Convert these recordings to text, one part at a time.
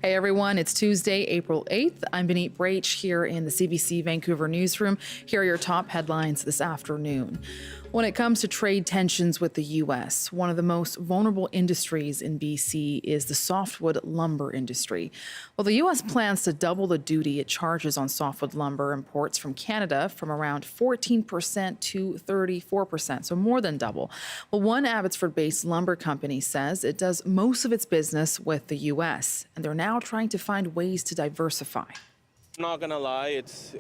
Hey everyone, it's Tuesday, April 8th. I'm Benit Brach here in the CBC Vancouver newsroom. Here are your top headlines this afternoon. When it comes to trade tensions with the U.S., one of the most vulnerable industries in BC is the softwood lumber industry. Well, the U.S. plans to double the duty it charges on softwood lumber imports from Canada from around 14% to 34%, so more than double. Well, one Abbotsford-based lumber company says it does most of its business with the U.S., and they're now trying to find ways to diversify. I'm not gonna lie, it's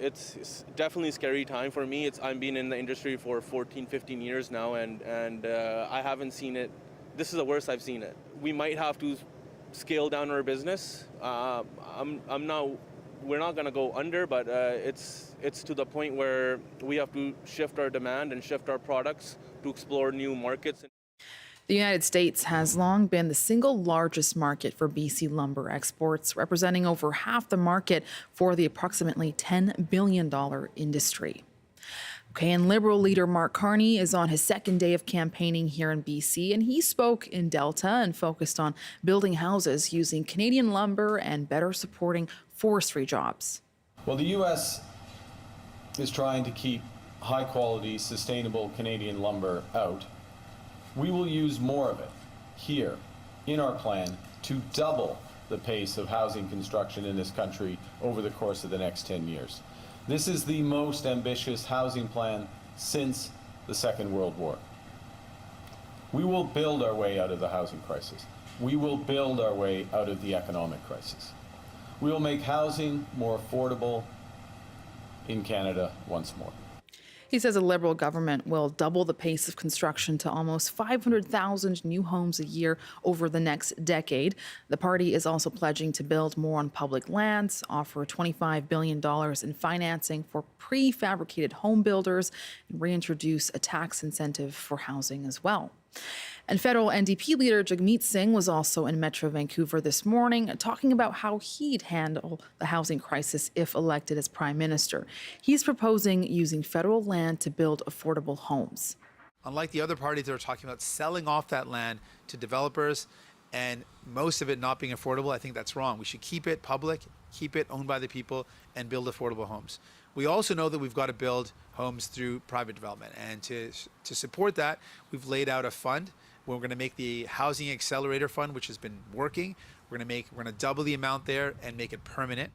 definitely a scary time for me. I've been in the industry for 15 years now, and I haven't seen it. This is the worst I've seen it. We might have to scale down our business. We're not gonna go under, but it's to the point where we have to shift our demand and shift our products to explore new markets. The United States has long been the single largest market for BC lumber exports, representing over half the market for the approximately $10 billion industry. Okay, and Liberal Leader Mark Carney is on his second day of campaigning here in BC, and he spoke in Delta and focused on building houses using Canadian lumber and better supporting forestry jobs. Well, the U.S. is trying to keep high-quality, sustainable Canadian lumber out. We will use more of it here in our plan to double the pace of housing construction in this country over the course of the next 10 years. This is the most ambitious housing plan since the Second World War. We will build our way out of the housing crisis. We will build our way out of the economic crisis. We will make housing more affordable in Canada once more. He says a Liberal government will double the pace of construction to almost 500,000 new homes a year over the next decade. The party is also pledging to build more on public lands, offer $25 billion in financing for prefabricated home builders, and reintroduce a tax incentive for housing as well. And federal NDP leader Jagmeet Singh was also in Metro Vancouver this morning talking about how he'd handle the housing crisis if elected as prime minister. He's proposing using federal land to build affordable homes. Unlike the other parties that are talking about selling off that land to developers and most of it not being affordable, I think that's wrong. We should keep it public, keep it owned by the people, and build affordable homes. We also know that we've got to build homes through private development. And to support that, we've laid out a fund. We're going to make the Housing Accelerator Fund, which has been working. We're going to double the amount there and make it permanent.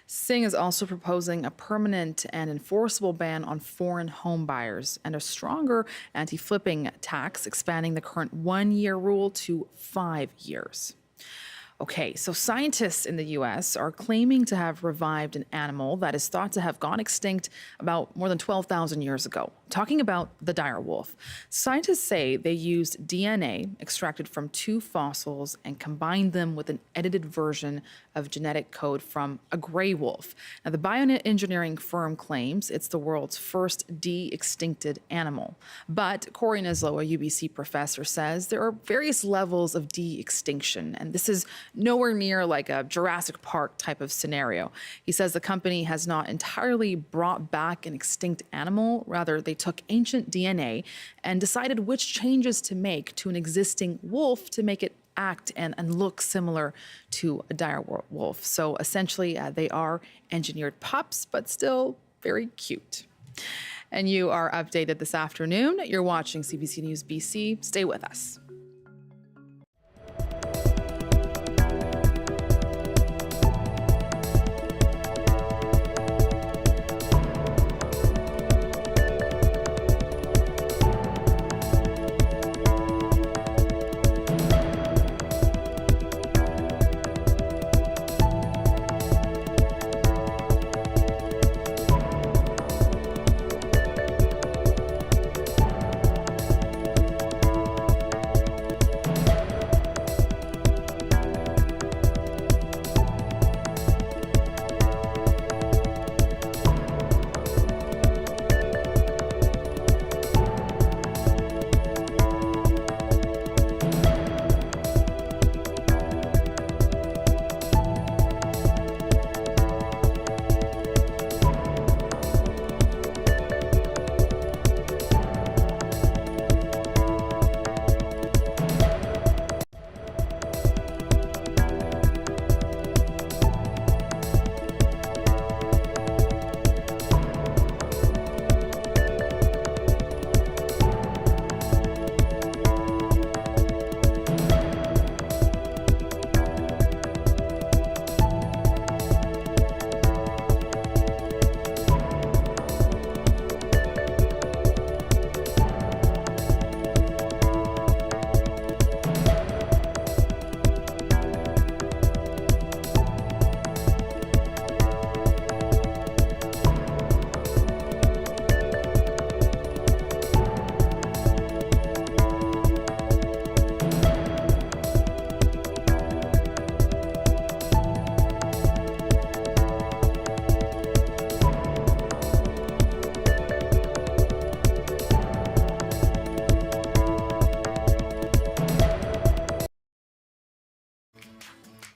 Singh is also proposing a permanent and enforceable ban on foreign home buyers and a stronger anti-flipping tax, expanding the current 1-year rule to 5 years. Okay, so scientists in the U.S. are claiming to have revived an animal that is thought to have gone extinct about more than 12,000 years ago. Talking about the dire wolf. Scientists say they used DNA extracted from 2 fossils and combined them with an edited version of genetic code from a gray wolf. Now, the bioengineering firm claims it's the world's first de-extincted animal. But Corey Nislow, a UBC professor, says there are various levels of de-extinction, and this is nowhere near like a Jurassic Park type of scenario. He says the company has not entirely brought back an extinct animal. Rather, they took ancient DNA and decided which changes to make to an existing wolf to make it act and look similar to a dire wolf. So essentially, they are engineered pups, but still very cute. And you are updated this afternoon. You're watching CBC News BC. Stay with us.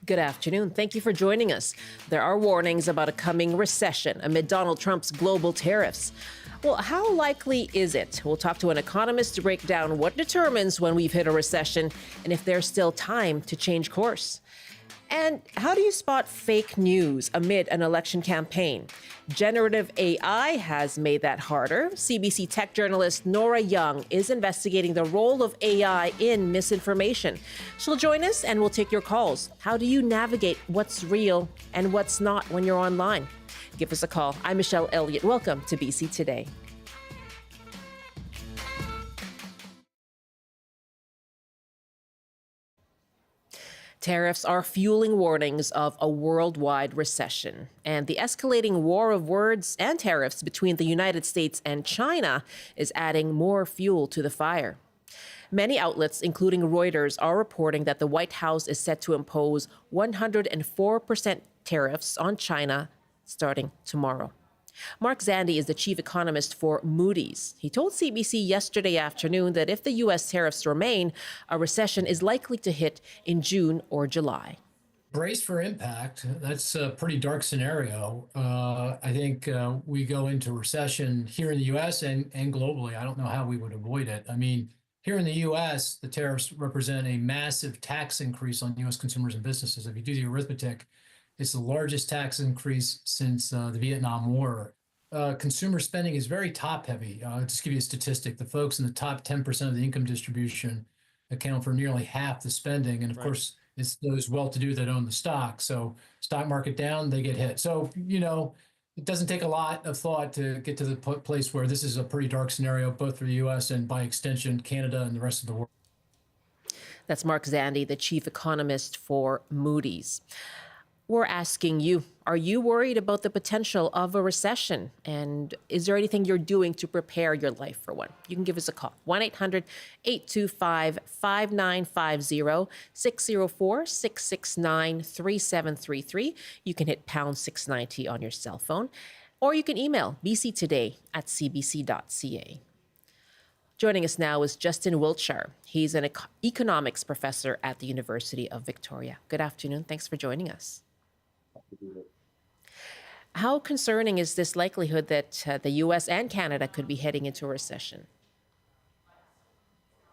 Good afternoon. Thank you for joining us. There are warnings about a coming recession amid Donald Trump's global tariffs. Well, how likely is it? We'll talk to an economist to break down what determines when we've hit a recession and if there's still time to change course. And how do you spot fake news amid an election campaign? Generative AI has made that harder. CBC tech journalist Nora Young is investigating the role of AI in misinformation. She'll join us and we'll take your calls. How do you navigate what's real and what's not when you're online? Give us a call. I'm Michelle Elliott. Welcome to BC Today. Tariffs are fueling warnings of a worldwide recession, and the escalating war of words and tariffs between the United States and China is adding more fuel to the fire. Many outlets, including Reuters, are reporting that the White House is set to impose 104% tariffs on China starting tomorrow. Mark Zandi is the chief economist for Moody's. He told CBC yesterday afternoon that if the U.S. tariffs remain, a recession is likely to hit in June or July. Brace for impact. That's a pretty dark scenario. I think we go into recession here in the U.S. and globally. I don't know how we would avoid it. I mean, here in the U.S., the tariffs represent a massive tax increase on U.S. consumers and businesses. If you do the arithmetic, it's the largest tax increase since the Vietnam War. Consumer spending is very top heavy. Just give you a statistic. The folks in the top 10% of the income distribution account for nearly half the spending. And of course, it's those well-to-do that own the stock. So stock market down, they get hit. So, it doesn't take a lot of thought to get to the place where this is a pretty dark scenario, both for the U.S. and by extension, Canada and the rest of the world. That's Mark Zandi, the chief economist for Moody's. We're asking you, are you worried about the potential of a recession? And is there anything you're doing to prepare your life for one? You can give us a call, 1-800-825-5950, 604-669-3733. You can hit pound 690 on your cell phone, or you can email bctoday@cbc.ca. Joining us now is Justin Wiltshire. He's an economics professor at the University of Victoria. Good afternoon. Thanks for joining us. How concerning is this likelihood that the U.S. and Canada could be heading into a recession?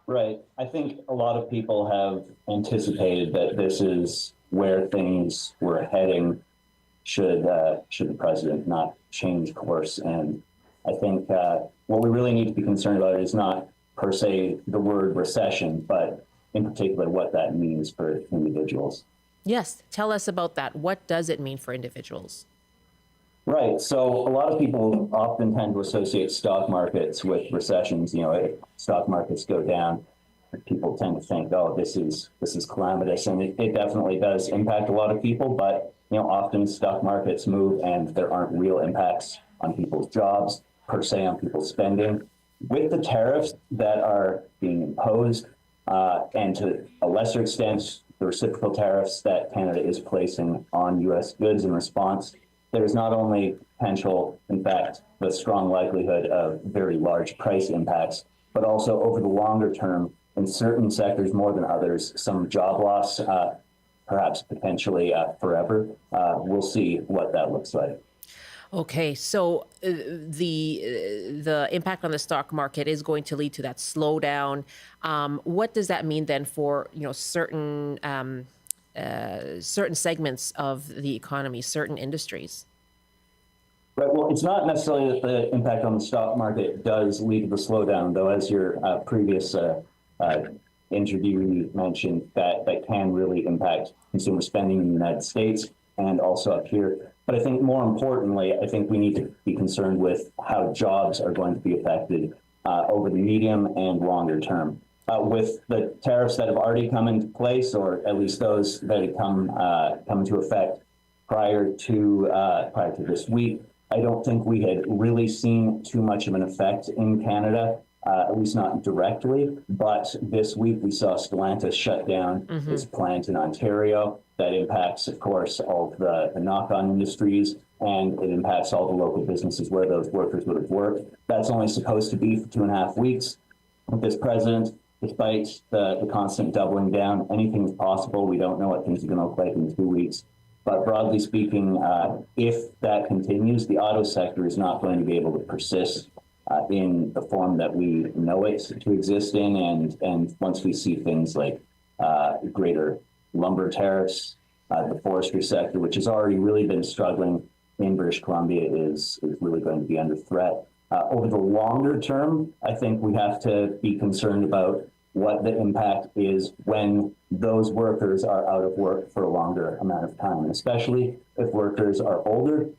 Right. I think a lot of people have anticipated that this is where things were heading should the president not change course. And I think what we really need to be concerned about is not per se the word recession, but in particular what that means for individuals. Yes, tell us about that. What does it mean for individuals? Right. So a lot of people often tend to associate stock markets with recessions. If stock markets go down, people tend to think, oh, this is calamitous. And it definitely does impact a lot of people. But, often stock markets move and there aren't real impacts on people's jobs, per se, on people's spending. With the tariffs that are being imposed, and to a lesser extent, the reciprocal tariffs that Canada is placing on U.S. goods in response, there's not only potential, in fact, the strong likelihood of very large price impacts, but also over the longer term, in certain sectors more than others, some job loss, perhaps potentially forever. We'll see what that looks like. Okay, so the impact on the stock market is going to lead to that slowdown. What does that mean then for certain segments of the economy, certain industries? Right. Well, it's not necessarily that the impact on the stock market does lead to the slowdown, though, as your previous interviewee mentioned, that can really impact consumer spending in the United States and also up here. But I think more importantly, I think we need to be concerned with how jobs are going to be affected over the medium and longer term. With the tariffs that have already come into place, or at least those that have come into effect prior to this week, I don't think we had really seen too much of an effect in Canada, at least not directly. But this week we saw Stellantis shut down its plant in Ontario. That impacts, of course, all of the knock-on industries, and it impacts all the local businesses where those workers would have worked. That's only supposed to be for 2.5 weeks with this president. despite the constant doubling down, anything is possible. We don't know what things are going to look like in 2 weeks. But broadly speaking, if that continues, the auto sector is not going to be able to persist in the form that we know it to exist in. And once we see things like greater lumber tariffs, the forestry sector, which has already really been struggling in British Columbia, is really going to be under threat. Over the longer term, I think we have to be concerned about what the impact is when those workers are out of work for a longer amount of time, and especially if workers are older.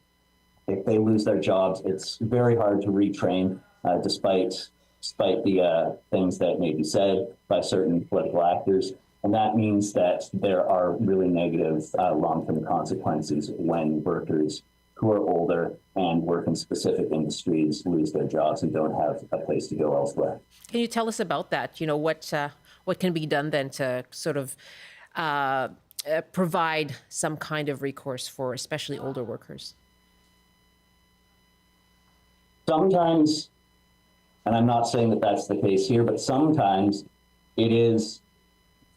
If they lose their jobs, it's very hard to retrain, despite the things that may be said by certain political actors. And that means that there are really negative long-term consequences when workers who are older and work in specific industries lose their jobs and don't have a place to go elsewhere. Can you tell us about that? You know, what can be done then to sort of provide some kind of recourse for especially older workers? Sometimes, and I'm not saying that that's the case here, but sometimes it is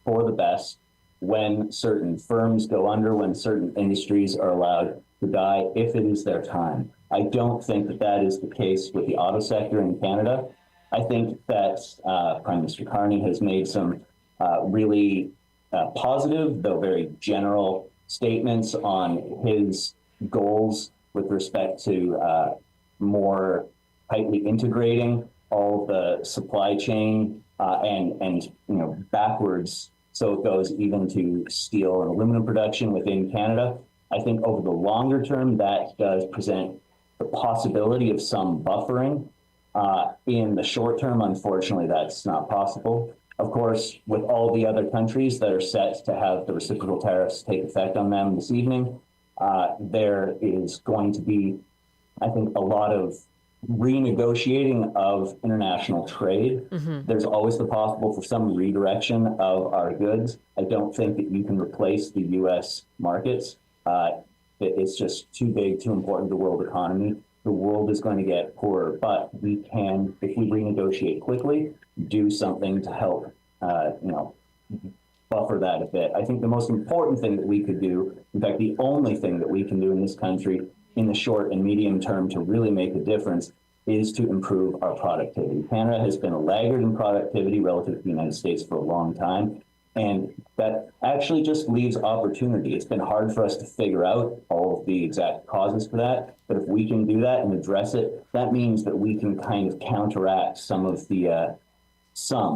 for the best when certain firms go under, when certain industries are allowed to die, if it is their time. I don't think that that is the case with the auto sector in Canada. I think that Prime Minister Carney has made some really positive, though very general, statements on his goals with respect to more tightly integrating all the supply chain and backwards, so it goes even to steel and aluminum production within Canada. I think over the longer term, that does present the possibility of some buffering. In the short term, unfortunately, that's not possible. Of course, with all the other countries that are set to have the reciprocal tariffs take effect on them this evening, there is going to be, I think, a lot of renegotiating of international trade. There's always the possible for some redirection of our goods. I don't think that you can replace the U.S. markets. It's just too big, too important to the world economy. The world is going to get poorer, but we can, if we renegotiate quickly, do something to help, buffer that a bit. I think the most important thing that we could do, in fact, the only thing that we can do in this country in the short and medium term to really make a difference, is to improve our productivity. Canada has been a laggard in productivity relative to the United States for a long time. And that actually just leaves opportunity. It's been hard for us to figure out all of the exact causes for that. But if we can do that and address it, that means that we can kind of counteract some,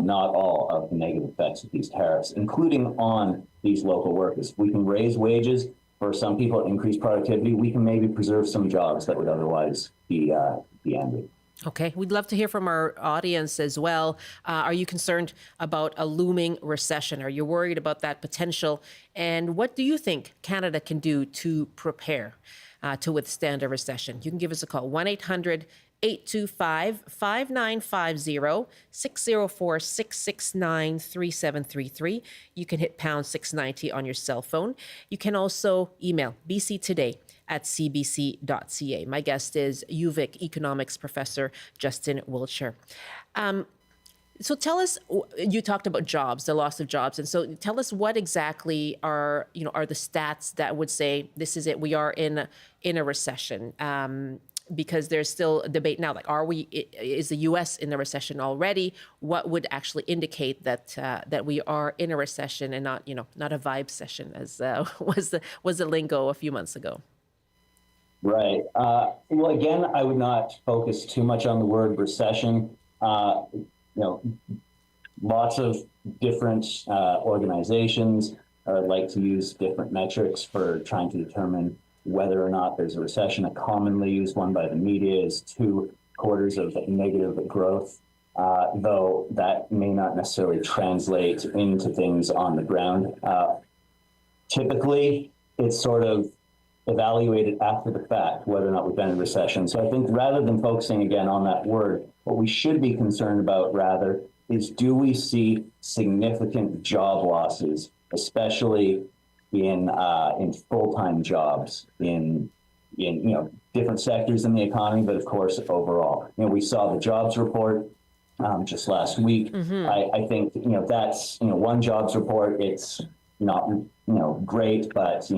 not all, of the negative effects of these tariffs, including on these local workers. If we can raise wages for some people, increase productivity, we can maybe preserve some jobs that would otherwise be ended. Okay, we'd love to hear from our audience as well. Are you concerned about a looming recession? Are you worried about that potential? And what do you think Canada can do to prepare to withstand a recession? You can give us a call, 1-800-825-5950, 604-669-3733. You can hit pound 690 on your cell phone. You can also email bctoday@cbc.ca. My guest is UVic economics professor Justin Wiltshire. So tell us, you talked about jobs, the loss of jobs, and so tell us what exactly are the stats that would say this is it, we are in a recession. Because there's still a debate now, like, is the U.S. in a recession already? What would actually indicate that we are in a recession and not a vibe session, as was the lingo a few months ago? Right. Well, again, I would not focus too much on the word recession. Lots of different organizations like to use different metrics for trying to determine whether or not there's a recession. A commonly used one by the media is 2 quarters of negative growth, though that may not necessarily translate into things on the ground. Typically, it's sort of evaluated after the fact whether or not we've been in recession. So I think rather than focusing again on that word, what we should be concerned about rather is, do we see significant job losses, especially in full-time jobs in different sectors in the economy, but of course overall. We saw the jobs report just last week. I think, that's, one jobs report. It's not, great, but,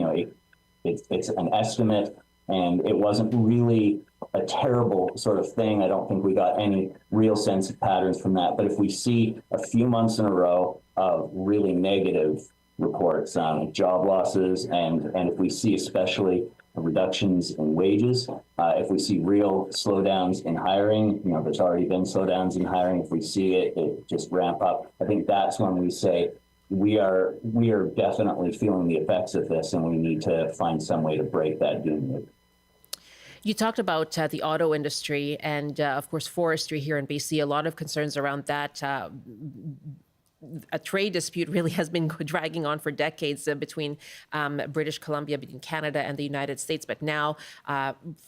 it's an estimate, and it wasn't really a terrible sort of thing. I don't think we got any real sense of patterns from that. But if we see a few months in a row of really negative reports on job losses, and if we see especially reductions in wages, if we see real slowdowns in hiring, there's already been slowdowns in hiring. If we see it just ramp up, I think that's when we say we are definitely feeling the effects of this, and we need to find some way to break that doom loop. You talked about the auto industry and, of course, forestry here in BC. A lot of concerns around that. A trade dispute really has been dragging on for decades between British Columbia, between Canada and the United States. But now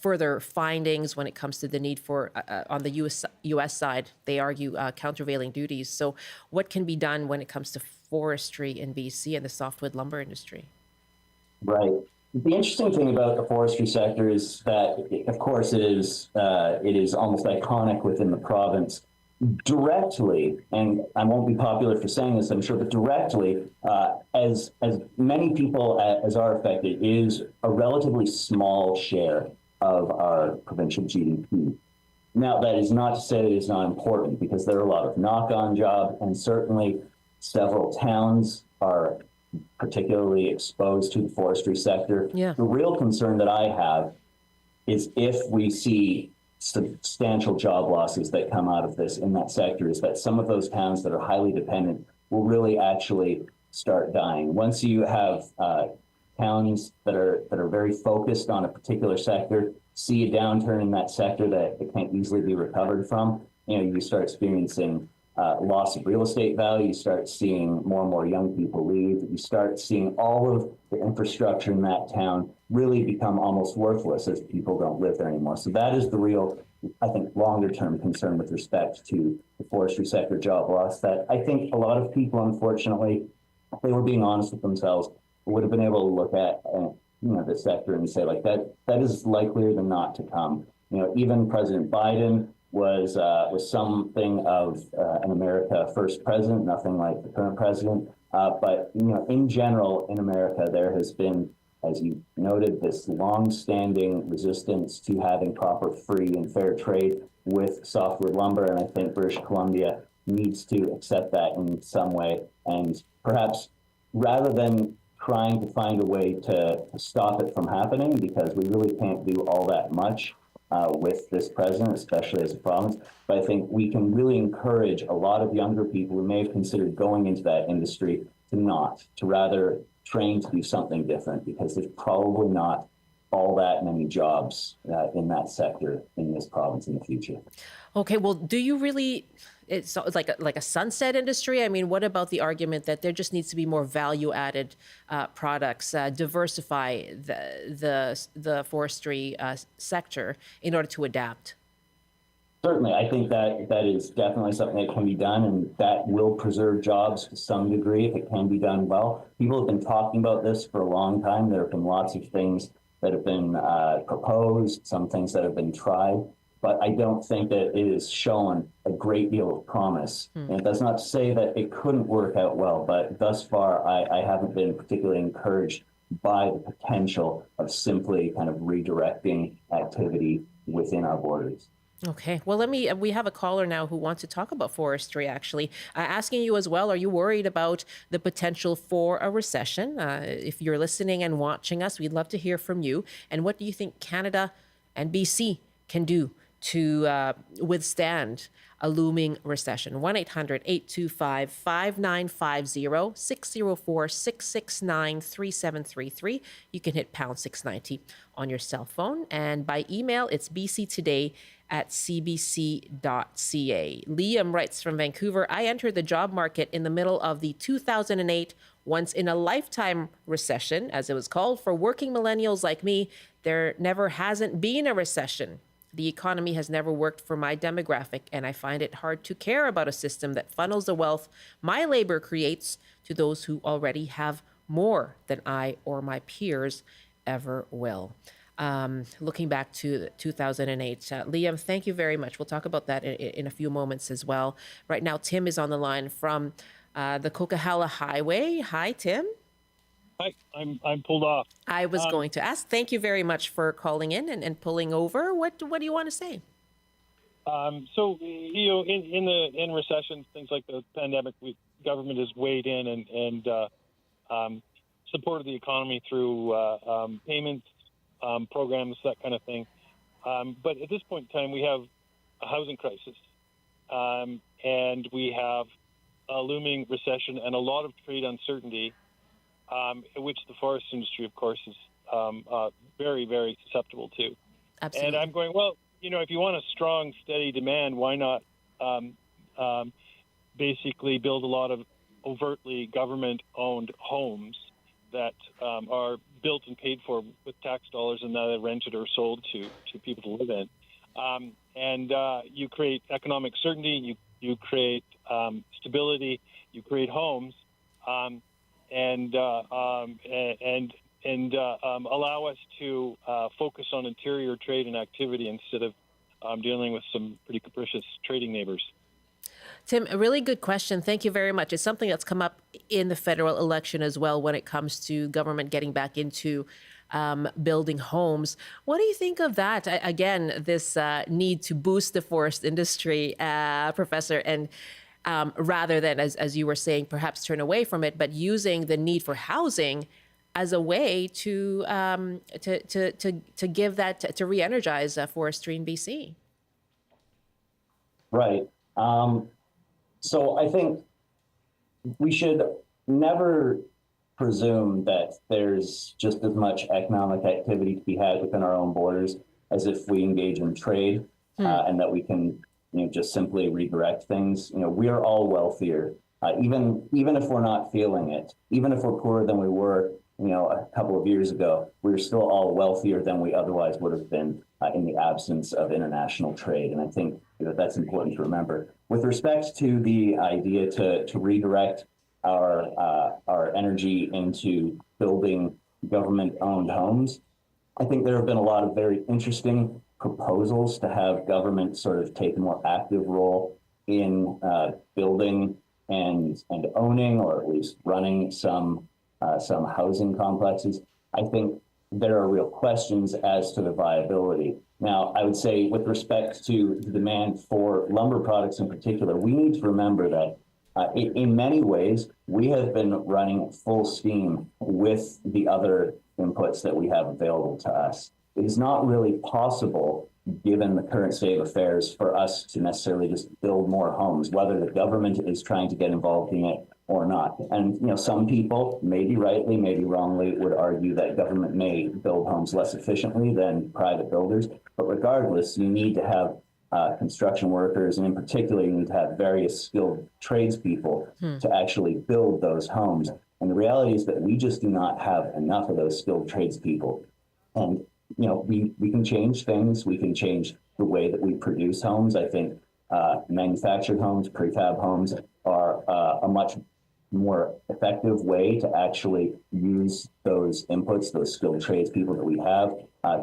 further findings when it comes to the need for, on the U.S. side, they argue countervailing duties. So what can be done when it comes to forestry in BC and the softwood lumber industry? Right. The interesting thing about the forestry sector is that, of course, it is almost iconic within the province. Directly, and I won't be popular for saying this, I'm sure, but directly, as many people as are affected, is a relatively small share of our provincial GDP. Now, that is not to say that it's not important, because there are a lot of knock-on jobs, and certainly several towns are particularly exposed to the forestry sector. Yeah. The real concern that I have is if we see substantial job losses that come out of this in that sector, is that some of those towns that are highly dependent will really actually start dying. Once you have towns that are very focused on a particular sector, see a downturn in that sector that it can't easily be recovered from, you start experiencing loss of real estate value. You start seeing more and more young people leave. You start seeing all of the infrastructure in that town really become almost worthless as people don't live there anymore. So that is the real, I think, longer term concern with respect to the forestry sector job loss, that I think a lot of people, unfortunately, if they were being honest with themselves, would have been able to look at the sector and say, like, that is likelier than not to come. Even President Biden was something of an America First president, nothing like the current president. But in general, in America, there has been, as you noted, this long-standing resistance to having proper free and fair trade with softwood lumber, and I think British Columbia needs to accept that in some way. And perhaps rather than trying to find a way to stop it from happening, because we really can't do all that much with this president, especially as a province, but I think we can really encourage a lot of younger people who may have considered going into that industry to rather train to do something different, because there's probably not all that many jobs in that sector in this province in the future. Okay, well, do you really, it's like a sunset industry? I mean, what about the argument that there just needs to be more value-added products, diversify the forestry sector in order to adapt? Certainly, I think that is definitely something that can be done, and that will preserve jobs to some degree if it can be done well. People have been talking about this for a long time. There have been lots of things that have been proposed, some things that have been tried, but I don't think that it has shown a great deal of promise. And that's not to say that it couldn't work out well, but thus far, I haven't been particularly encouraged by the potential of simply kind of redirecting activity within our borders. Okay, well, we have a caller now who wants to talk about forestry, actually. Asking you as well, are you worried about the potential for a recession? If you're listening and watching us, we'd love to hear from you. And what do you think Canada and BC can do to withstand a looming recession? 1-800-825-5950, 604-669-3733. You can hit pound 690 on your cell phone. And by email, it's bctoday@cbc.ca. Liam writes from Vancouver, I entered the job market in the middle of the 2008 once-in-a-lifetime recession, as it was called. For working millennials like me, there never hasn't been a recession. The economy has never worked for my demographic, and I find it hard to care about a system that funnels the wealth my labor creates to those who already have more than I or my peers ever will. looking back to 2008. Liam, thank you very much. We'll talk about that in a few moments as well. Right now, Tim is on the line from the Coquihalla Highway. Hi, Tim. Hi, I'm pulled off. I was going to ask. Thank you very much for calling in and pulling over. What do you want to say? So in recessions, things like the pandemic, government has weighed in and supported the economy through payments, programs, that kind of thing. But at this point in time, we have a housing crisis, and we have a looming recession and a lot of trade uncertainty, which the forest industry, of course, is very, very susceptible to. Absolutely. And I'm going, well, if you want a strong, steady demand, why not basically build a lot of overtly government-owned homes that are built and paid for with tax dollars and now they're rented or sold to people to live in. And you create economic certainty, you create stability, you create homes, and allow us to focus on interior trade and activity instead of dealing with some pretty capricious trading neighbors. Tim, a really good question. Thank you very much. It's something that's come up in the federal election as well when it comes to government getting back into building homes. What do you think of that? Again, this need to boost the forest industry, Professor, and rather than, as you were saying, perhaps turn away from it, but using the need for housing as a way to give that, to re-energize forestry in BC. Right. So I think we should never presume that there's just as much economic activity to be had within our own borders as if we engage in trade and that we can just simply redirect things. We are all wealthier, even if we're not feeling it, even if we're poorer than we were a couple of years ago, we're still all wealthier than we otherwise would have been in the absence of international trade. And I think that's important to remember. With respect to the idea to redirect our energy into building government-owned homes, I think there have been a lot of very interesting proposals to have government sort of take a more active role in building and owning, or at least running some housing complexes. I think there are real questions as to the viability. Now, I would say with respect to the demand for lumber products in particular, we need to remember that in many ways, we have been running full steam with the other inputs that we have available to us. It is not really possible, given the current state of affairs, for us to necessarily just build more homes, whether the government is trying to get involved in it or not. And some people, maybe rightly, maybe wrongly, would argue that government may build homes less efficiently than private builders. But regardless, you need to have construction workers, and in particular, you need to have various skilled tradespeople to actually build those homes. And the reality is that we just do not have enough of those skilled tradespeople. And we can change things. We can change the way that we produce homes. I think manufactured homes, prefab homes are a much more effective way to actually use those inputs, those skilled tradespeople that we have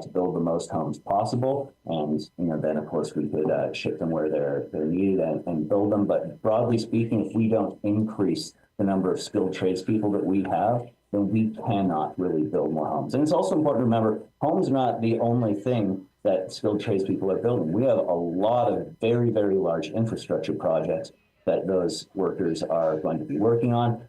to build the most homes possible. And then of course we could ship them where they're needed and build them. But broadly speaking, if we don't increase the number of skilled tradespeople that we have, then we cannot really build more homes. And it's also important to remember, homes are not the only thing that skilled tradespeople are building. We have a lot of very, very large infrastructure projects that those workers are going to be working on.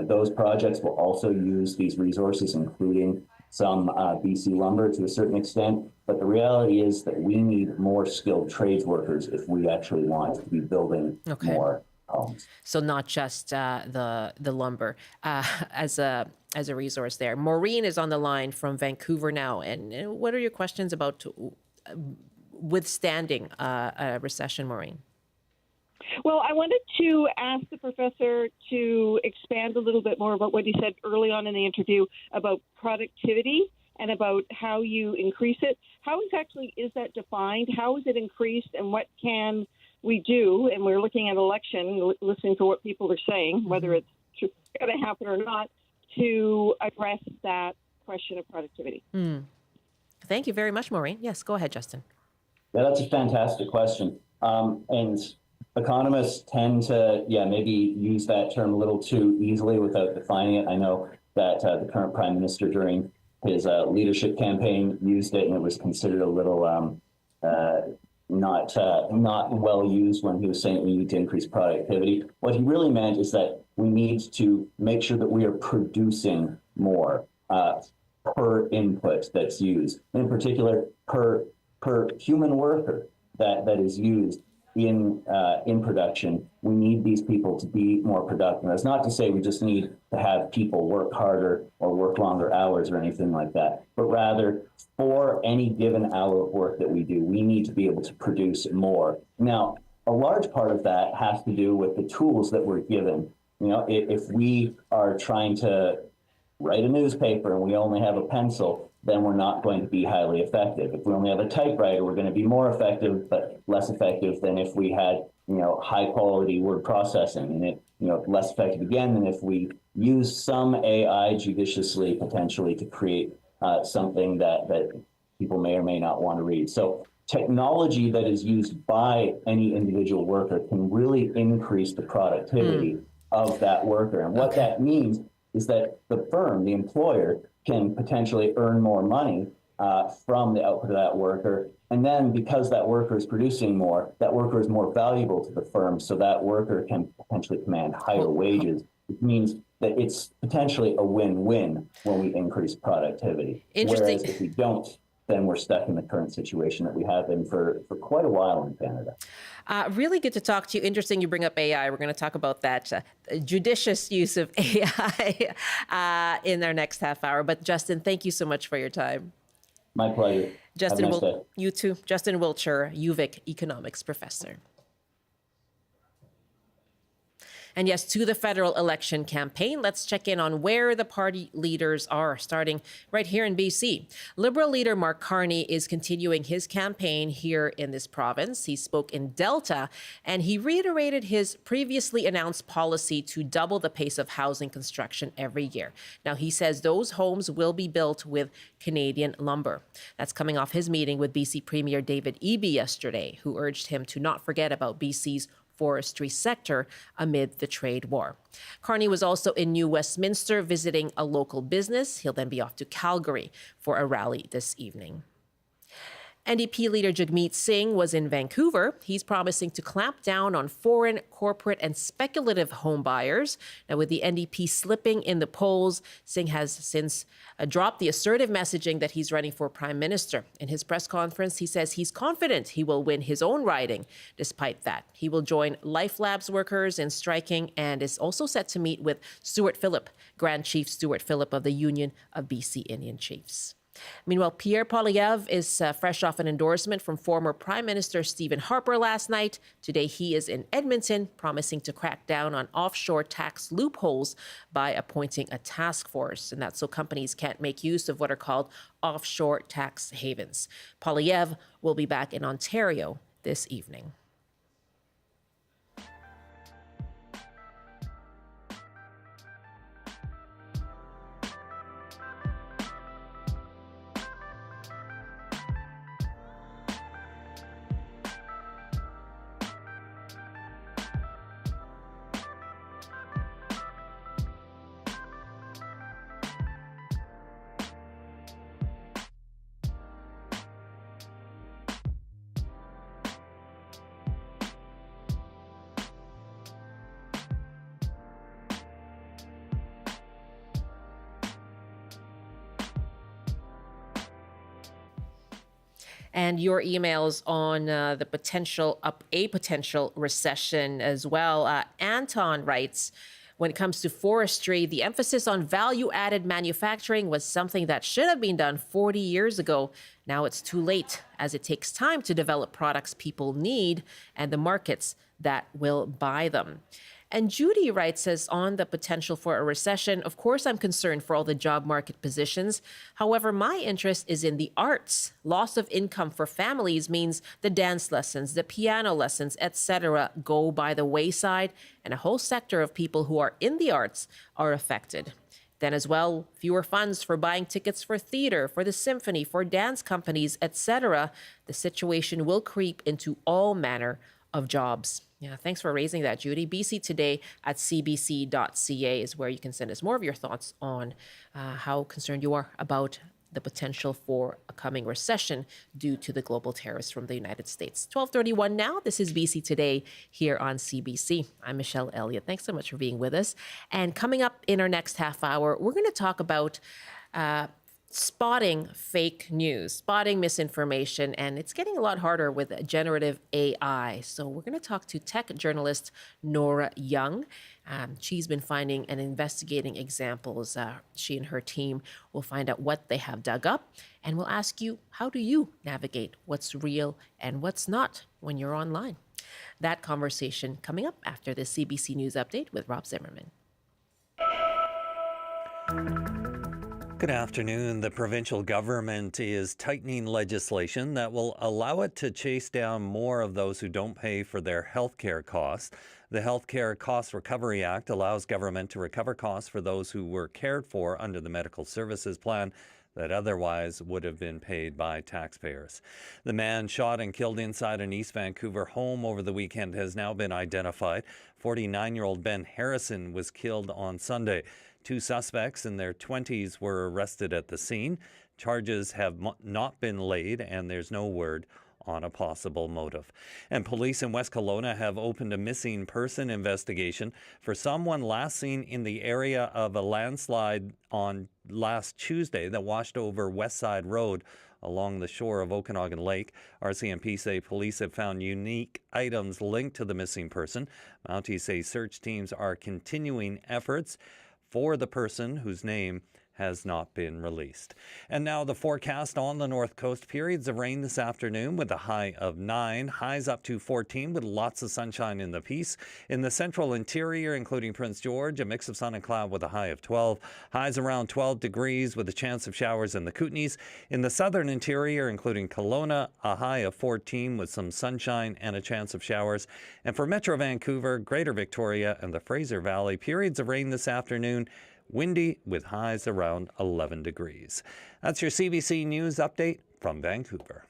Those projects will also use these resources, including some BC lumber to a certain extent. But the reality is that we need more skilled trades workers if we actually want to be building more homes. So not just the lumber as a resource there. Maureen is on the line from Vancouver now. And what are your questions about withstanding a recession, Maureen? Well, I wanted to ask the professor to expand a little bit more about what he said early on in the interview about productivity and about how you increase it. How exactly is that defined? How is it increased, and what can we do? And we're looking at election, listening to what people are saying, whether it's going to happen or not, to address that question of productivity. Thank you very much, Maureen. Yes, go ahead, Justin. Yeah, that's a fantastic question. And economists tend to, maybe use that term a little too easily without defining it. I know that the current prime minister during his leadership campaign used it, and it was considered a little not well used when he was saying we need to increase productivity. What he really meant is that we need to make sure that we are producing more per input that's used, in particular per human worker that is used in production. We need these people to be more productive. That's not to say we just need to have people work harder or work longer hours or anything like that, but rather for any given hour of work that we do, we need to be able to produce more. Now, a large part of that has to do with the tools that we're given. You know, if we are trying to write a newspaper and we only have a pencil, then we're not going to be highly effective. If we only have a typewriter, we're going to be more effective, but less effective than if we had, high quality word processing, and it, less effective again than if we use some AI judiciously, potentially, to create something that people may or may not want to read. So technology that is used by any individual worker can really increase the productivity of that worker. And what that means is that the firm, the employer, can potentially earn more money from the output of that worker. And then because that worker is producing more, that worker is more valuable to the firm, so that worker can potentially command higher wages. It means that it's potentially a win-win when we increase productivity. Interesting. Whereas if we don't, then we're stuck in the current situation that we have been for quite a while in Canada. Really good to talk to you. Interesting you bring up AI. We're going to talk about that judicious use of AI in our next half hour. But Justin, thank you so much for your time. My pleasure. Justin, Have a nice day. You too. Justin Wiltshire, UVic economics professor. And yes, to the federal election campaign, let's check in on where the party leaders are, starting right here in BC. Liberal Leader Mark Carney is continuing his campaign here in this province. He spoke in Delta, and he reiterated his previously announced policy to double the pace of housing construction every year. Now, he says those homes will be built with Canadian lumber. That's coming off his meeting with BC Premier David Eby yesterday, who urged him to not forget about BC's forestry sector amid the trade war. Carney was also in New Westminster visiting a local business. He'll then be off to Calgary for a rally this evening. NDP leader Jagmeet Singh was in Vancouver. He's promising to clamp down on foreign, corporate, and speculative home buyers. Now, with the NDP slipping in the polls, Singh has since dropped the assertive messaging that he's running for prime minister. In his press conference, he says he's confident he will win his own riding. Despite that, he will join Life Labs workers in striking and is also set to meet with Stuart Phillip, Grand Chief Stuart Phillip of the Union of BC Indian Chiefs. Meanwhile, Pierre Poilievre is fresh off an endorsement from former Prime Minister Stephen Harper last night. Today, he is in Edmonton, promising to crack down on offshore tax loopholes by appointing a task force. And that's so companies can't make use of what are called offshore tax havens. Poilievre will be back in Ontario this evening. And your emails on the potential recession as well. Anton writes, when it comes to forestry, the emphasis on value-added manufacturing was something that should have been done 40 years ago. Now it's too late, as it takes time to develop products people need and the markets that will buy them. And Judy writes us on the potential for a recession. Of course, I'm concerned for all the job market positions. However, my interest is in the arts. Loss of income for families means the dance lessons, the piano lessons, etc. go by the wayside, and a whole sector of people who are in the arts are affected. Then as well, fewer funds for buying tickets for theater, for the symphony, for dance companies, etc. The situation will creep into all manner of jobs. Yeah, thanks for raising that, Judy. bctoday@cbc.ca is where you can send us more of your thoughts on how concerned you are about the potential for a coming recession due to the global tariffs from the United States. 12:31 now. This is BC Today here on CBC. I'm Michelle Elliott. Thanks so much for being with us. And coming up in our next half hour, we're going to talk about spotting fake news, spotting misinformation, and it's getting a lot harder with generative AI. So we're going to talk to tech journalist Nora Young. She's been finding and investigating examples. She and her team will find out what they have dug up, and we'll ask you, how do you navigate what's real and what's not when you're online? That conversation coming up after the CBC News Update with Rob Zimmerman. Good afternoon. The provincial government is tightening legislation that will allow it to chase down more of those who don't pay for their health care costs. The Health Care Cost Recovery Act allows government to recover costs for those who were cared for under the medical services plan that otherwise would have been paid by taxpayers. The man shot and killed inside an East Vancouver home over the weekend has now been identified. 49-year-old Ben Harrison was killed on Sunday. 2 suspects in their 20s were arrested at the scene. Charges have not been laid, and there's no word on a possible motive. And police in West Kelowna have opened a missing person investigation for someone last seen in the area of a landslide on last Tuesday that washed over West Side Road along the shore of Okanagan Lake. RCMP say police have found unique items linked to the missing person. Mounties say search teams are continuing efforts for the person whose name has not been released. And now the forecast on the North Coast. Periods of rain this afternoon with a high of 9. Highs up to 14 with lots of sunshine in the Peace. In the central interior, including Prince George, a mix of sun and cloud with a high of 12. Highs around 12 degrees with a chance of showers in the Kootenays. In the southern interior, including Kelowna, a high of 14 with some sunshine and a chance of showers. And for Metro Vancouver, Greater Victoria, and the Fraser Valley, periods of rain this afternoon. Windy with highs around 11 degrees. That's your CBC News Update from Vancouver.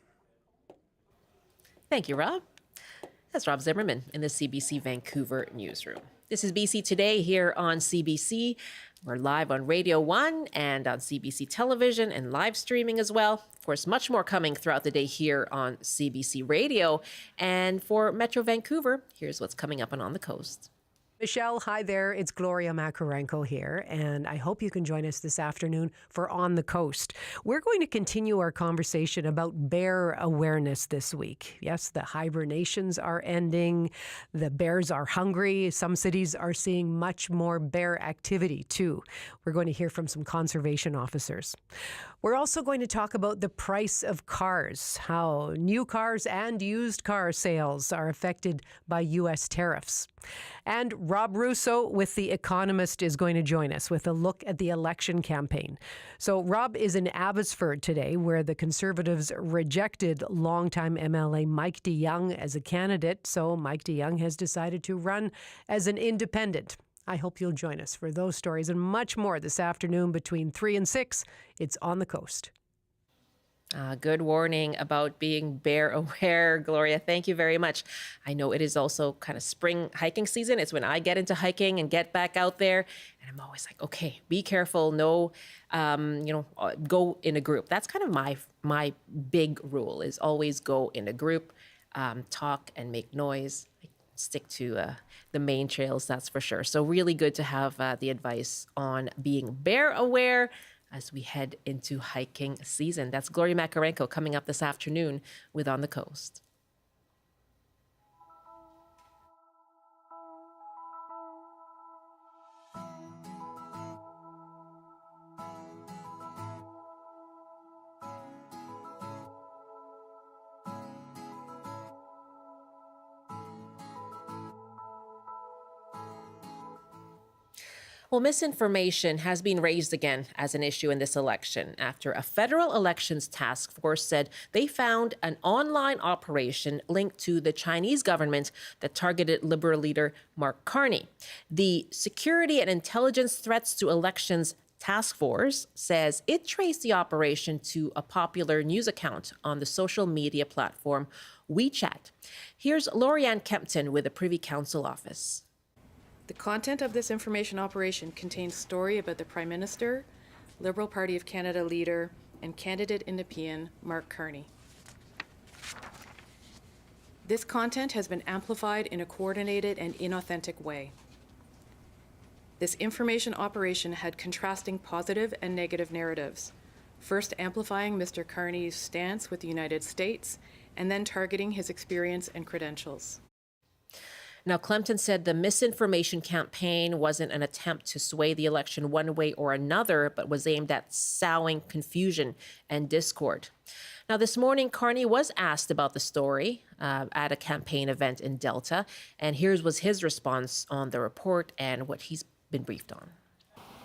Thank you, Rob. That's Rob Zimmerman in the CBC Vancouver newsroom. This is BC Today here on CBC. We're live on Radio 1 and on CBC Television and live streaming as well. Of course, much more coming throughout the day here on CBC Radio. And for Metro Vancouver, here's what's coming up and on the coast. Michelle, hi there. It's Gloria Makarenko here, and I hope you can join us this afternoon for On the Coast. We're going to continue our conversation about bear awareness this week. Yes, the hibernations are ending. The bears are hungry. Some cities are seeing much more bear activity, too. We're going to hear from some conservation officers. We're also going to talk about the price of cars, how new cars and used car sales are affected by U.S. tariffs. And Rob Russo with The Economist is going to join us with a look at the election campaign. So Rob is in Abbotsford today, where the Conservatives rejected longtime MLA Mike DeYoung as a candidate. So Mike DeYoung has decided to run as an independent. I hope you'll join us for those stories and much more this afternoon between 3 and 6. It's On the Coast. Good warning about being bear aware, Gloria. Thank you very much. I know it is also kind of spring hiking season. It's when I get into hiking and get back out there. And I'm always like, okay, be careful. No, go in a group. That's kind of my big rule is always go in a group, talk and make noise. Stick to the main trails, that's for sure. So really good to have the advice on being bear aware as we head into hiking season. That's Gloria Makarenko coming up this afternoon with On the Coast. Well, misinformation has been raised again as an issue in this election after a federal elections task force said they found an online operation linked to the Chinese government that targeted Liberal leader Mark Carney. The security and intelligence threats to elections task force says it traced the operation to a popular news account on the social media platform WeChat. Here's Lorianne Kempton with the Privy Council office. The content of this information operation contains story about the Prime Minister, Liberal Party of Canada leader, and candidate Independent Mark Carney. This content has been amplified in a coordinated and inauthentic way. This information operation had contrasting positive and negative narratives, first amplifying Mr. Carney's stance with the United States, and then targeting his experience and credentials. Now, Clempton said the misinformation campaign wasn't an attempt to sway the election one way or another, but was aimed at sowing confusion and discord. Now, this morning, Carney was asked about the story at a campaign event in Delta, and here's was his response on the report and what he's been briefed on.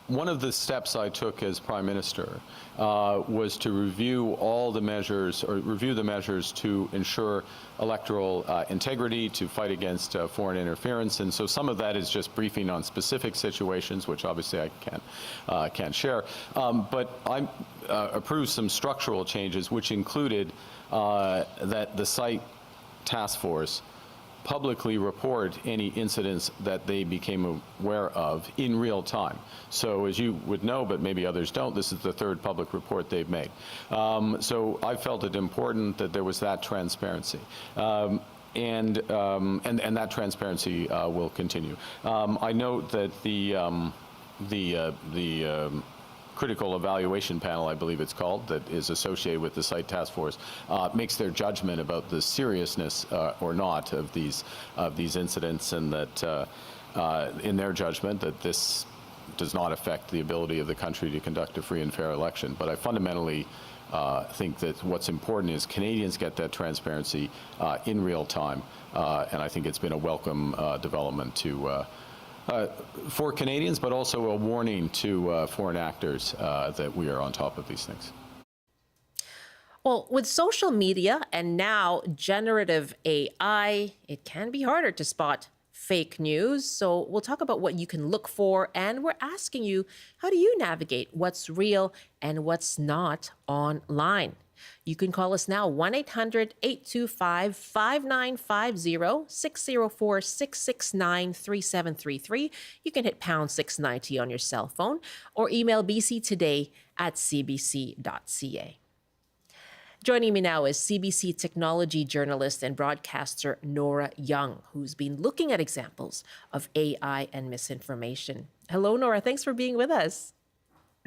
One of the steps I took as Prime Minister was to review all the measures, or review the measures to ensure electoral integrity, to fight against foreign interference, and so some of that is just briefing on specific situations, which obviously I can't share. But I approved some structural changes, which included that the site task force publicly report any incidents that they became aware of in real time. So as you would know, but maybe others don't, this is the third public report they've made. So I felt it important that there was that transparency. And that transparency will continue. I note that the critical evaluation panel, I believe it's called, that is associated with the site task force, makes their judgment about the seriousness or not of these incidents, and that in their judgment that this does not affect the ability of the country to conduct a free and fair election. But I fundamentally think that what's important is Canadians get that transparency in real time, and I think it's been a welcome development for Canadians, but also a warning to foreign actors that we are on top of these things. Well, with social media and now generative AI, it can be harder to spot fake news. So we'll talk about what you can look for, and we're asking you, how do you navigate what's real and what's not online? You can call us now, 1-800-825-5950, 604-669-3733. You can hit pound 690 on your cell phone, or email bctoday@cbc.ca. Joining me now is CBC technology journalist and broadcaster Nora Young, who's been looking at examples of AI and misinformation. Hello, Nora. Thanks for being with us.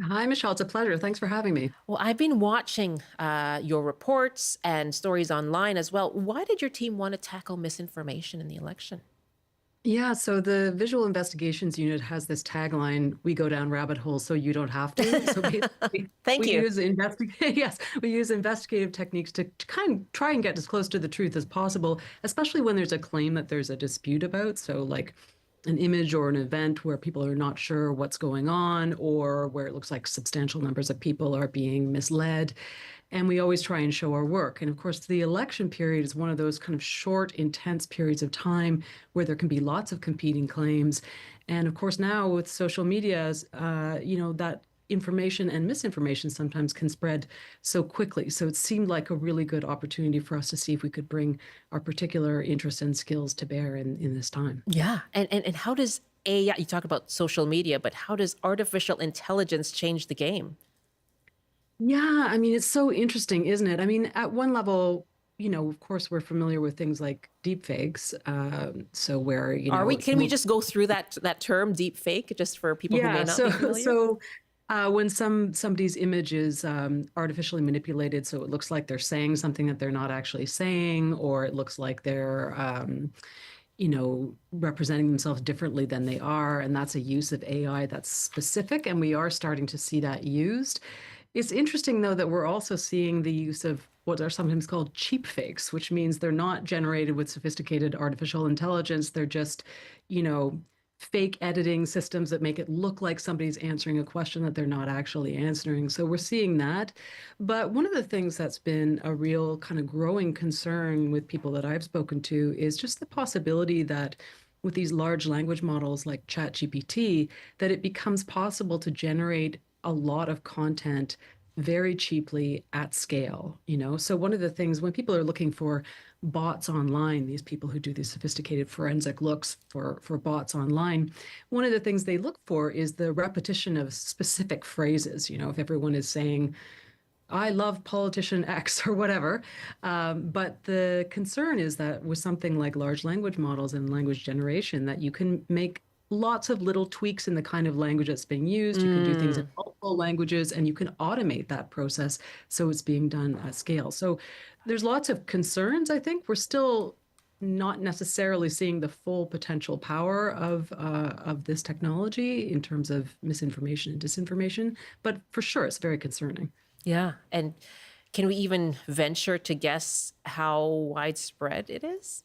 Hi, Michelle. It's a pleasure. Thanks for having me. Well, I've been watching your reports and stories online as well. Why did your team want to tackle misinformation in the election? Yeah, so the Visual Investigations Unit has this tagline, "We go down rabbit holes so you don't have to." So Thank you. We use investigative techniques to kind of try and get as close to the truth as possible, especially when there's a claim that there's a dispute about. So like an image or an event where people are not sure what's going on, or where it looks like substantial numbers of people are being misled. And we always try and show our work. And of course, the election period is one of those kind of short, intense periods of time where there can be lots of competing claims. And of course, now with social media, that information and misinformation sometimes can spread so quickly. So it seemed like a really good opportunity for us to see if we could bring our particular interests and skills to bear in this time. Yeah. And how does AI, you talk about social media, but how does artificial intelligence change the game? Yeah, I mean, it's so interesting, isn't it? I mean, at one level, of course, we're familiar with things like deepfakes. So where, Can we just go through that term, deepfake, just for people who may not be familiar? So when somebody's image is artificially manipulated, so it looks like they're saying something that they're not actually saying, or it looks like they're representing themselves differently than they are. And that's a use of AI that's specific. And we are starting to see that used. It's interesting, though, that we're also seeing the use of what are sometimes called cheap fakes, which means they're not generated with sophisticated artificial intelligence. They're just, fake editing systems that make it look like somebody's answering a question that they're not actually answering. So we're seeing that. But one of the things that's been a real kind of growing concern with people that I've spoken to is just the possibility that with these large language models like ChatGPT, that it becomes possible to generate a lot of content very cheaply at scale, you know? So one of the things when people are looking for bots online, these people who do these sophisticated forensic looks for bots online, one of the things they look for is the repetition of specific phrases. You know, if everyone is saying, I love politician X or whatever. But the concern is that with something like large language models and language generation, that you can make lots of little tweaks in the kind of language that's being used. You can do things in multiple languages, and you can automate that process so it's being done at scale. So there's lots of concerns. I think we're still not necessarily seeing the full potential power of this technology in terms of misinformation and disinformation, but for sure it's very concerning. Yeah. And can we even venture to guess how widespread it is?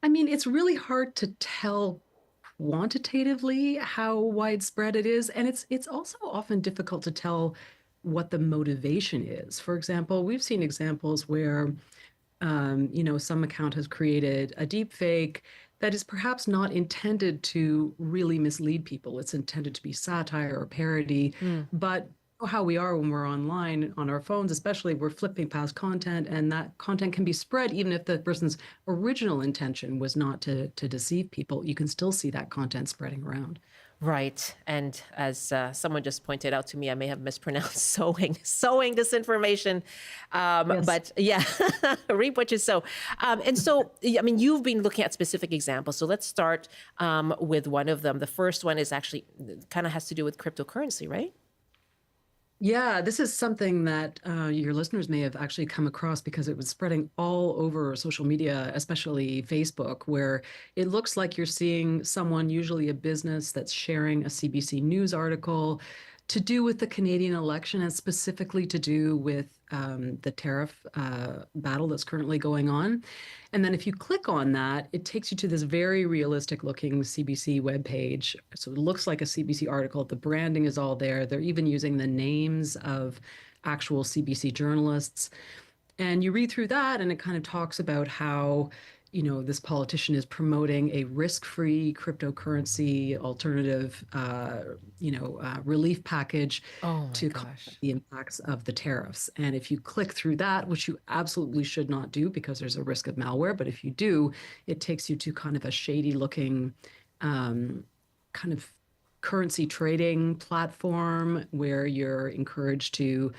I mean, it's really hard to tell quantitatively how widespread it is, and it's also often difficult to tell what the motivation is. For example, we've seen examples where you know, some account has created a deep fake that is perhaps not intended to really mislead people. It's intended to be satire or parody, but how we are when we're online on our phones, especially, we're flipping past content, and that content can be spread even if the person's original intention was not to deceive people. You can still see that content spreading around. Right. And as someone just pointed out to me, I may have mispronounced sowing disinformation. Yes. But yeah, reap what you sow. And so, I mean, you've been looking at specific examples. So let's start with one of them. The first one is actually kind of has to do with cryptocurrency, right? Yeah, this is something that your listeners may have actually come across because it was spreading all over social media, especially Facebook, where it looks like you're seeing someone, usually a business, that's sharing a CBC News article to do with the Canadian election and specifically to do with the tariff battle that's currently going on. And then if you click on that, it takes you to this very realistic looking CBC webpage. So it looks like a CBC article. The branding is all there. They're even using the names of actual CBC journalists. And you read through that, and it kind of talks about how, you know, this politician is promoting a risk-free cryptocurrency alternative, relief package to combat the impacts of the tariffs. And if you click through that, which you absolutely should not do because there's a risk of malware, but if you do, it takes you to kind of a shady-looking kind of currency trading platform where you're encouraged to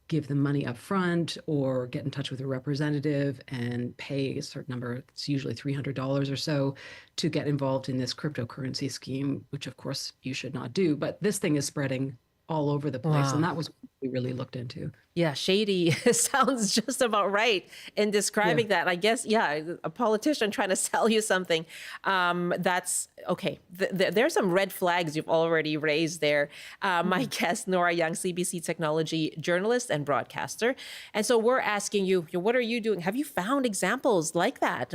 give them money up front or get in touch with a representative and pay a certain number, it's usually $300 or so, to get involved in this cryptocurrency scheme, which of course you should not do. But this thing is spreading all over the place. Wow. And that was what we really looked into. Yeah, shady sounds just about right in describing that. I guess, yeah, a politician trying to sell you something. That's okay. There's some red flags you've already raised there. My guest, Nora Young, CBC technology journalist and broadcaster. And so we're asking you, what are you doing? Have you found examples like that?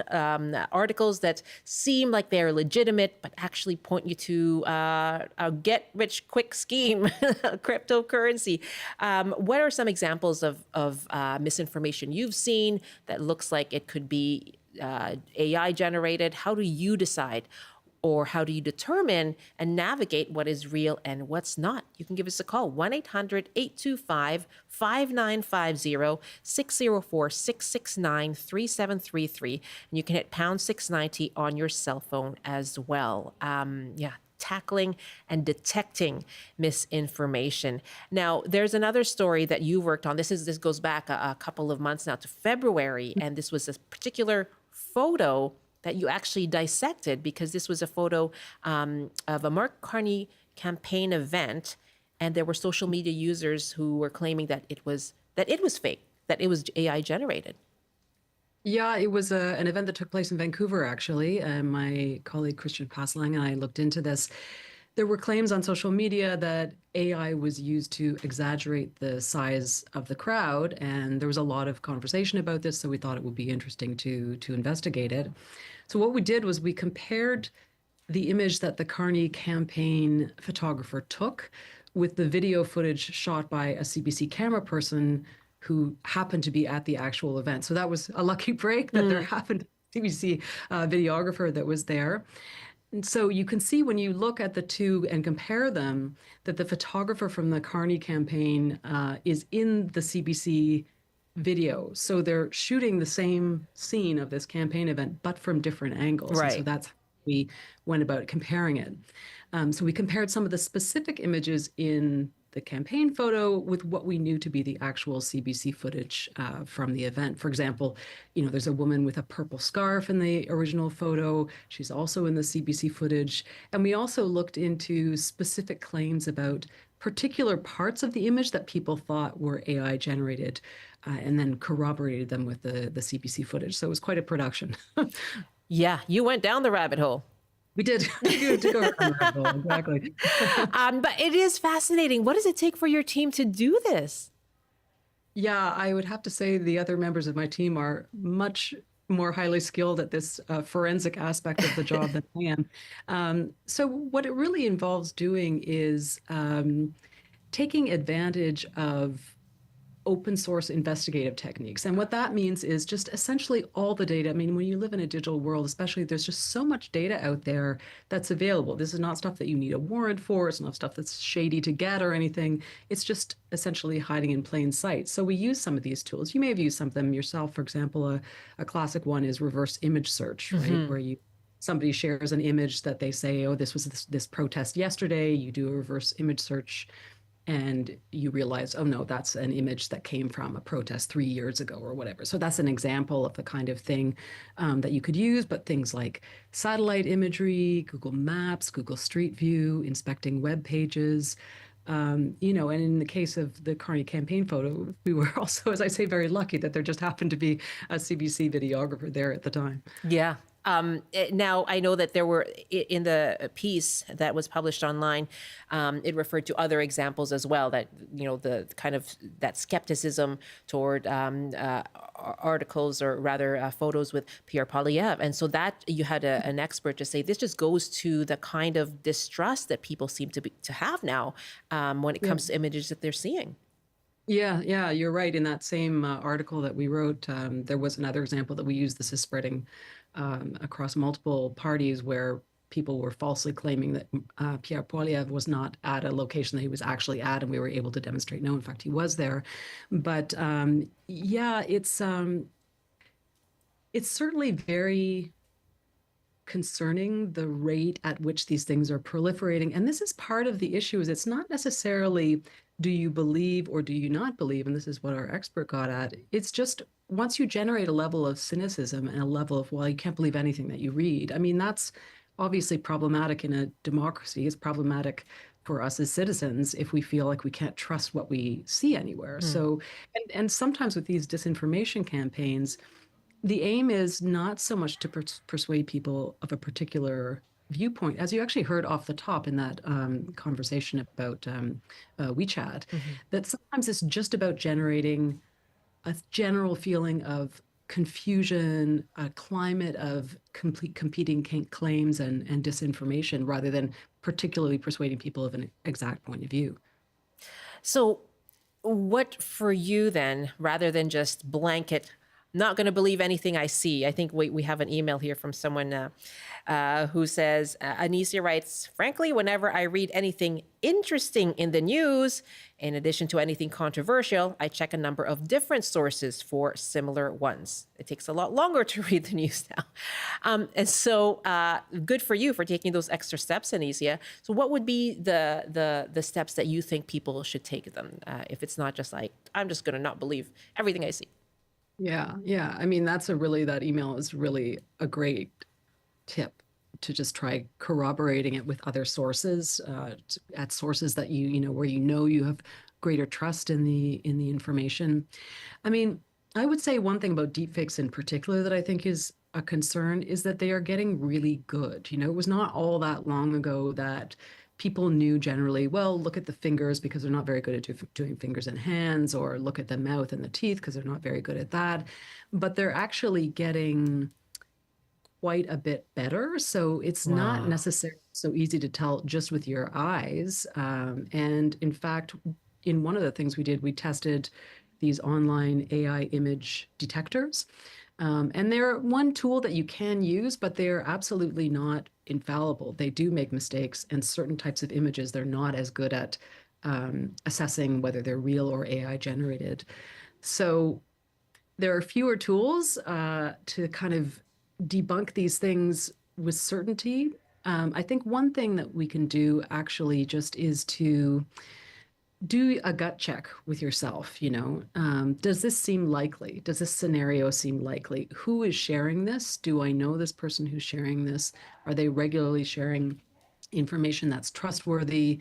Articles that seem like they're legitimate, but actually point you to a get-rich-quick scheme, cryptocurrency. What are some examples of misinformation you've seen that looks like it could be AI generated? How do you decide, or how do you determine and navigate what is real and what's not? You can give us a call, 1-800-825-5950, 604-669-3733. And you can hit pound 690 on your cell phone as well. Tackling and detecting misinformation. Now, there's another story that you worked on. This goes back a couple of months now to February, and this was a particular photo that you actually dissected because this was a photo of a Mark Carney campaign event, and there were social media users who were claiming that it was fake, that it was AI generated. Yeah, it was an event that took place in Vancouver, actually. My colleague Christian Paslang and I looked into this. There were claims on social media that AI was used to exaggerate the size of the crowd, and there was a lot of conversation about this, so we thought it would be interesting to investigate it. So what we did was we compared the image that the Carney campaign photographer took with the video footage shot by a CBC camera person who happened to be at the actual event. So that was a lucky break that there happened to be a CBC videographer that was there. And so you can see when you look at the two and compare them that the photographer from the Carney campaign is in the CBC video. So they're shooting the same scene of this campaign event, but from different angles. And so Right. that's how we went about comparing it. So we compared some of the specific images in the campaign photo with what we knew to be the actual CBC footage from the event. For example, there's a woman with a purple scarf in the original photo. She's also in the CBC footage. And we also looked into specific claims about particular parts of the image that people thought were AI generated, and then corroborated them with the CBC footage. So it was quite a production. Yeah, you went down the rabbit hole. We did. We did go around the rabbit hole, exactly. But it is fascinating. What does it take for your team to do this? Yeah, I would have to say the other members of my team are much more highly skilled at this forensic aspect of the job than I am. So what it really involves doing is taking advantage of open source investigative techniques. And what that means is just essentially all the data. I mean, when you live in a digital world, especially, there's just so much data out there that's available. This is not stuff that you need a warrant for. It's not stuff that's shady to get or anything. It's just essentially hiding in plain sight. So we use some of these tools. You may have used some of them yourself. For example, a classic one is reverse image search, right? Where somebody shares an image that they say, oh, this was this protest yesterday. You do a reverse image search, and you realize, oh no, that's an image that came from a protest 3 years ago or whatever. So that's an example of the kind of thing that you could use. But things like satellite imagery, Google Maps, Google Street View, inspecting web pages, and in the case of the Carney campaign photo, we were also, as I say, very lucky that there just happened to be a CBC videographer there at the time. Yeah. Now, I know that there were, in the piece that was published online, it referred to other examples as well, that, the kind of that skepticism toward articles, or rather photos with Pierre Poilievre. And so that you had an expert to say this just goes to the kind of distrust that people seem to have now when it comes to images that they're seeing. Yeah, you're right. In that same article that we wrote, there was another example that we used. This is spreading across multiple parties, where people were falsely claiming that Pierre Poilievre was not at a location that he was actually at, and we were able to demonstrate, no, in fact, he was there. But it's certainly very concerning, the rate at which these things are proliferating. And this is part of the issue, is it's not necessarily do you believe or do you not believe, and this is what our expert got at. It's just once you generate a level of cynicism and a level of, well, you can't believe anything that you read. I mean, that's obviously problematic in a democracy. It's problematic for us as citizens if we feel like we can't trust what we see anywhere. So, and sometimes with these disinformation campaigns, the aim is not so much to persuade people of a particular viewpoint, as you actually heard off the top in that conversation about WeChat, that sometimes it's just about generating a general feeling of confusion, a climate of competing claims and disinformation, rather than particularly persuading people of an exact point of view. So what for you then, rather than just blanket, not going to believe anything I see? I think we have an email here from someone who says, Anicia writes, frankly, whenever I read anything interesting in the news, in addition to anything controversial, I check a number of different sources for similar ones. It takes a lot longer to read the news now. And so good for you for taking those extra steps, Anicia. So what would be the steps that you think people should take them, if it's not just like, I'm just going to not believe everything I see? Yeah. I mean, that email is really a great tip, to just try corroborating it with other sources, at sources that where you have greater trust in the information. I mean, I would say one thing about deepfakes in particular that I think is a concern is that they are getting really good. It was not all that long ago that people knew generally, well, look at the fingers because they're not very good at doing fingers and hands, or look at the mouth and the teeth because they're not very good at that. But they're actually getting quite a bit better. So it's not necessarily so easy to tell just with your eyes. And in fact, in one of the things we did, we tested these online AI image detectors. And they're one tool that you can use, but they're absolutely not infallible. They do make mistakes, and certain types of images they're not as good at assessing whether they're real or AI generated. So there are fewer tools to kind of debunk these things with certainty. I think one thing that we can do actually just is to do a gut check with yourself. Does this seem likely? Does this scenario seem likely? Who is sharing this? Do I know this person who's sharing this? Are they regularly sharing information that's trustworthy?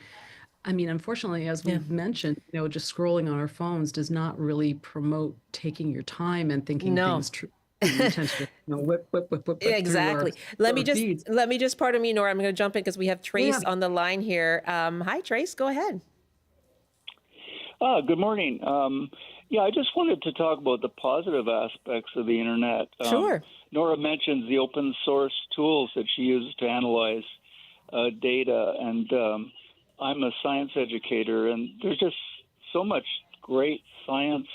I mean, unfortunately, as we've mentioned, just scrolling on our phones does not really promote taking your time and thinking things true. We tend to whip Exactly. Let me just, pardon me, Nora, I'm going to jump in because we have Trace on the line here. Hi, Trace, go ahead. Good morning. I just wanted to talk about the positive aspects of the internet. Sure. Nora mentions the open source tools that she uses to analyze data, and I'm a science educator, and there's just so much great science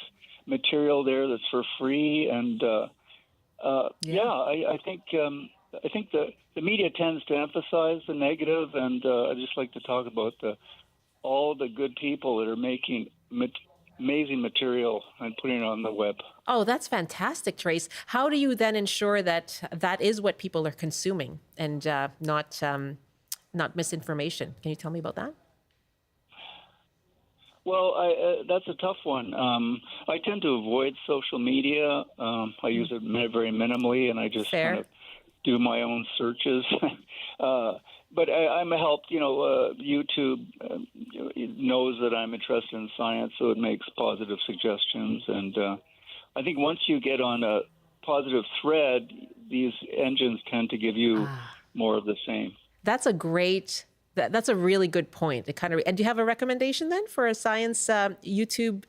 material there that's for free, and I think the media tends to emphasize the negative, and I'd just like to talk about all the good people that are making amazing material and putting it on the web. Oh, that's fantastic, Trace. How do you then ensure that that is what people are consuming and not misinformation? Can you tell me about that? Well, that's a tough one. I tend to avoid social media. I use it very minimally, and I just kind of do my own searches. But I'm helped. YouTube knows that I'm interested in science, so it makes positive suggestions. And I think once you get on a positive thread, these engines tend to give you more of the same. That's a really good point. And do you have a recommendation then for a science YouTube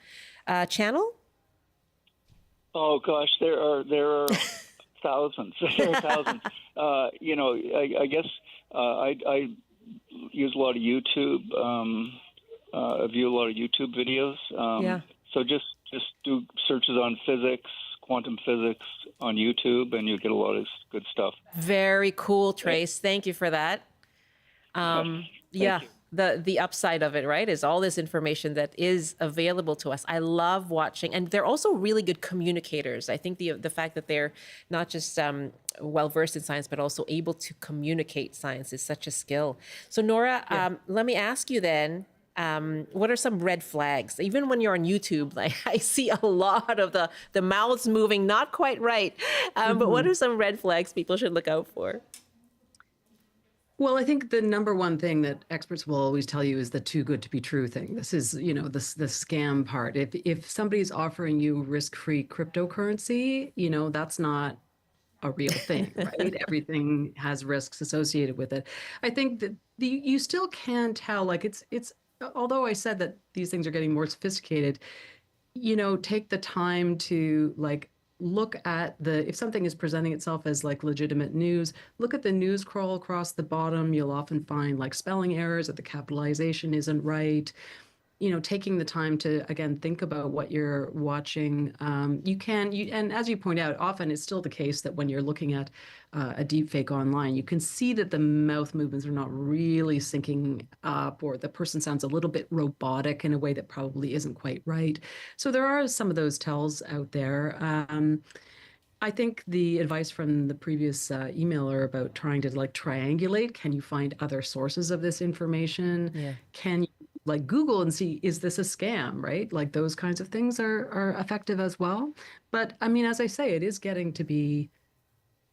channel? Oh gosh, there are thousands. There are thousands. I guess I use a lot of YouTube. I view a lot of YouTube videos. So just do searches on physics, quantum physics on YouTube, and you get a lot of good stuff. Very cool, Trace. Thank you for that. The upside of it, right, is all this information that is available to us. I love watching, and they're also really good communicators. I think the fact that they're not just well versed in science, but also able to communicate science is such a skill. So Nora, let me ask you then. What are some red flags? Even when you're on YouTube, like I see a lot of the mouths moving, not quite right. But what are some red flags people should look out for? Well, I think the number one thing that experts will always tell you is the too good to be true thing. This is, the scam part. If somebody's offering you risk-free cryptocurrency, that's not a real thing, right? Everything has risks associated with it. I think that you still can tell, like it's. Although I said that these things are getting more sophisticated, take the time to look at if something is presenting itself as legitimate news, look at the news crawl across the bottom. You'll often find spelling errors, that the capitalization isn't right. Taking the time to, again, think about what you're watching. And as you point out, often it's still the case that when you're looking at a deep fake online, you can see that the mouth movements are not really syncing up, or the person sounds a little bit robotic in a way that probably isn't quite right. So there are some of those tells out there. I think the advice from the previous emailer about trying to triangulate, can you find other sources of this information? Yeah. Can you Google and see, is this a scam, right? Those kinds of things are effective as well. But I mean, as I say, it is getting to be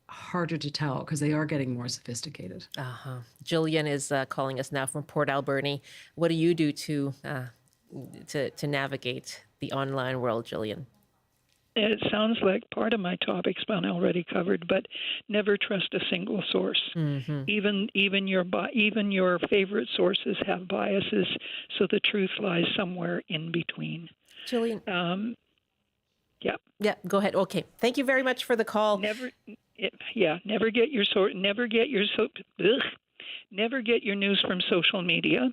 harder to tell because they are getting more sophisticated. Jillian is calling us now from Port Alberni. What do you do to navigate the online world, Jillian? It sounds like part of my topic's been already covered, but never trust a single source. Mm-hmm. Even your favorite sources have biases, so the truth lies somewhere in between. Jillian. Yeah, go ahead. Okay, thank you very much for the call. Never get your news from social media.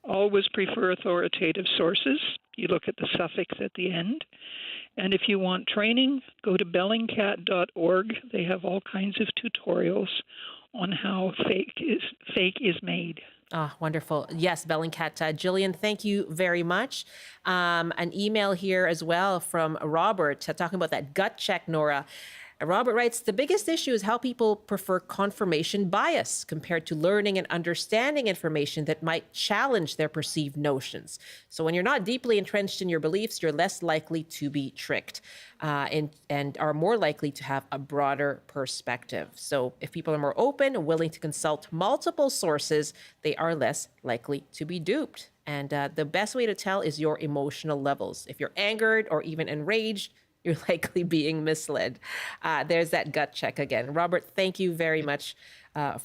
Always prefer authoritative sources. You look at the suffix at the end. And if you want training, go to bellingcat.org. They have all kinds of tutorials on how fake is made. Ah, wonderful. Yes, Bellingcat. Jillian, thank you very much. An email here as well from Robert talking about that gut check, Nora. Robert writes, the biggest issue is how people prefer confirmation bias compared to learning and understanding information that might challenge their perceived notions. So when you're not deeply entrenched in your beliefs, you're less likely to be tricked and are more likely to have a broader perspective. So if people are more open and willing to consult multiple sources, they are less likely to be duped. And the best way to tell is your emotional levels. If you're angered or even enraged, you're likely being misled. There's that gut check again. Robert, thank you very much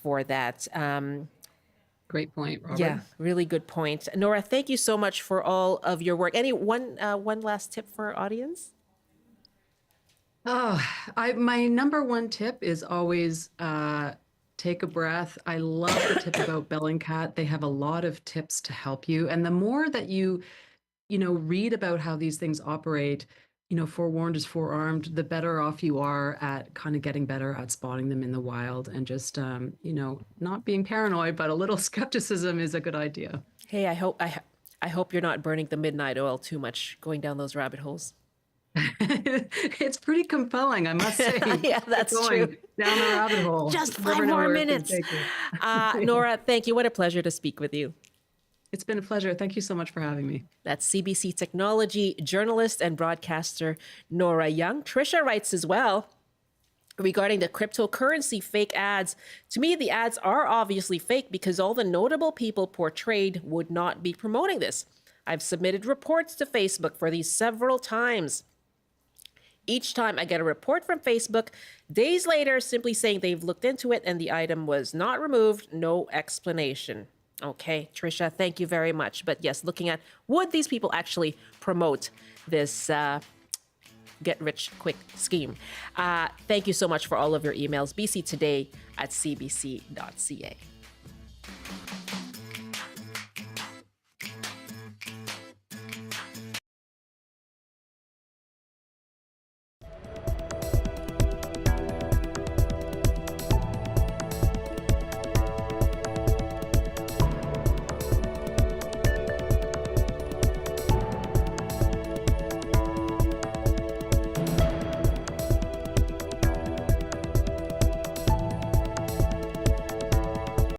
for that. Great point, Robert. Yeah, really good point. Nora, thank you so much for all of your work. Any one last tip for our audience? My number one tip is always take a breath. I love the tip about Bellingcat. They have a lot of tips to help you. And the more that you read about how these things operate, forewarned is forearmed, the better off you are at kind of getting better at spotting them in the wild and just, not being paranoid, but a little skepticism is a good idea. Hey, I hope you're not burning the midnight oil too much going down those rabbit holes. It's pretty compelling, I must say. Yeah, that's true. Down the rabbit hole. Just 5 more minutes. Nora, thank you. What a pleasure to speak with you. It's been a pleasure. Thank you so much for having me. That's CBC technology journalist and broadcaster Nora Young. Trisha writes as well regarding the cryptocurrency fake ads. To me, the ads are obviously fake because all the notable people portrayed would not be promoting this. I've submitted reports to Facebook for these several times. Each time I get a report from Facebook, days later, simply saying they've looked into it and the item was not removed, no explanation. Okay, Trisha, thank you very much. But yes, looking at would these people actually promote this get-rich-quick scheme? Thank you so much for all of your emails. BC Today at cbc.ca.